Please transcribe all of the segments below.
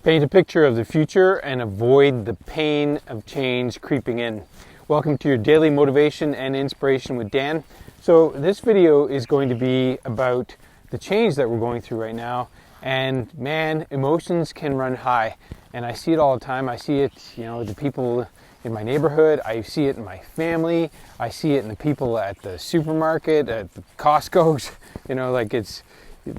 Paint a picture of the future and avoid the pain of change creeping in. Welcome to your daily motivation and inspiration with Dan. So this video is going to be about the change that we're going through right now. And man, emotions can run high. And I see it all the time. I see it, the people in my neighborhood. I see it in my family. I see it in the people at the supermarket, at the Costco's. It's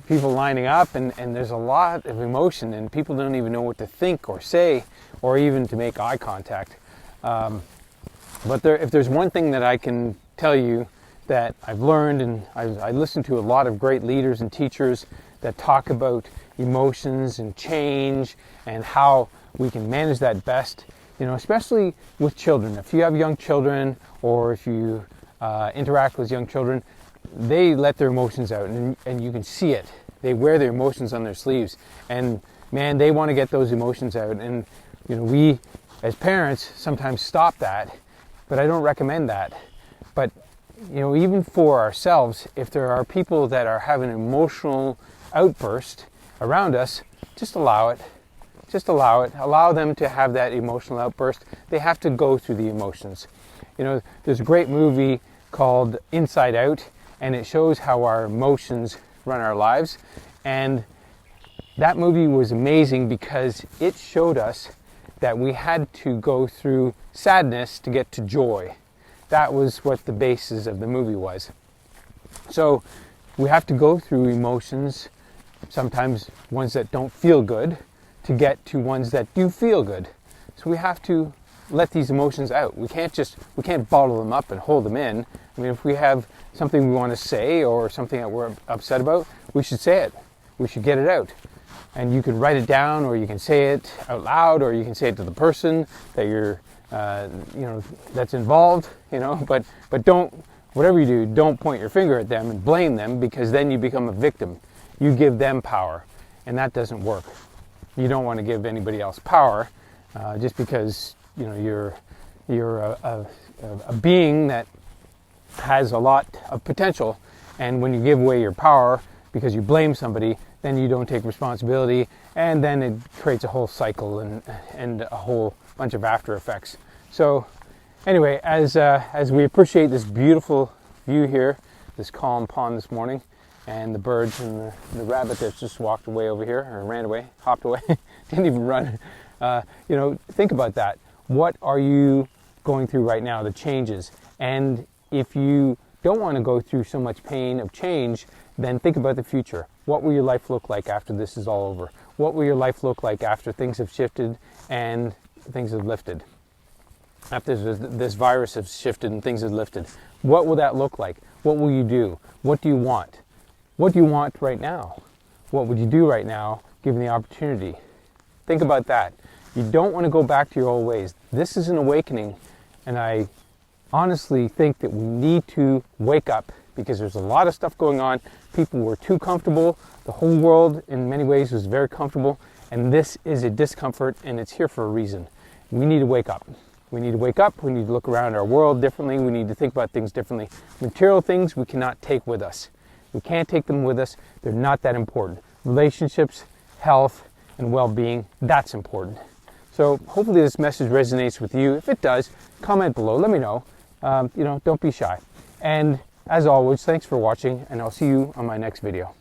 people lining up, and there's a lot of emotion, and people don't even know what to think or say, or even to make eye contact. But if there's one thing that I can tell you that I've learned, and I listen to a lot of great leaders and teachers that talk about emotions and change and how we can manage that best, especially with children. If you have young children, or if you interact with young children, they let their emotions out, and you can see it. They wear their emotions on their sleeves, and man, they want to get those emotions out. And we as parents sometimes stop that, but I don't recommend that. But even for ourselves, if there are people that are having an emotional outburst around us, just allow it. Allow them to have that emotional outburst. They have to go through the emotions. There's a great movie called Inside Out, and it shows how our emotions run our lives. And that movie was amazing because it showed us that we had to go through sadness to get to joy. That was what the basis of the movie was. So we have to go through emotions, sometimes ones that don't feel good, to get to ones that do feel good. So we have to let these emotions out. We can't bottle them up and hold them in. I mean, if we have something we want to say or something that we're upset about, we should say it. We should get it out. And you can write it down, or you can say it out loud, or you can say it to the person that you're, that's involved, but don't, whatever you do, don't point your finger at them and blame them, because then you become a victim. You give them power, and that doesn't work. You don't want to give anybody else power just because you're a being that has a lot of potential, and when you give away your power because you blame somebody, then you don't take responsibility, and then it creates a whole cycle and a whole bunch of after effects. So anyway, as we appreciate this beautiful view here, this calm pond this morning, and the birds and the rabbit that just walked away over here, or ran away, hopped away, didn't even run. Think about that. What are you going through right now, the changes? And if you don't want to go through so much pain of change, then think about the future. What will your life look like after this is all over? What will your life look like after things have shifted and things have lifted? After this virus has shifted and things have lifted, what will that look like? What will you do? What do you want? What do you want right now? What would you do right now given the opportunity? Think about that. You don't want to go back to your old ways. This is an awakening, and I honestly think that we need to wake up, because there's a lot of stuff going on. People were too comfortable. The whole world in many ways was very comfortable, and this is a discomfort, and it's here for a reason. We need to wake up. We need to wake up. We need to look around our world differently. We need to think about things differently. Material things we cannot take with us. We can't take them with us. They're not that important. Relationships, health, and well-being, that's important. So hopefully this message resonates with you. If it does, comment below. Let me know. Don't be shy. And as always, thanks for watching, and I'll see you on my next video.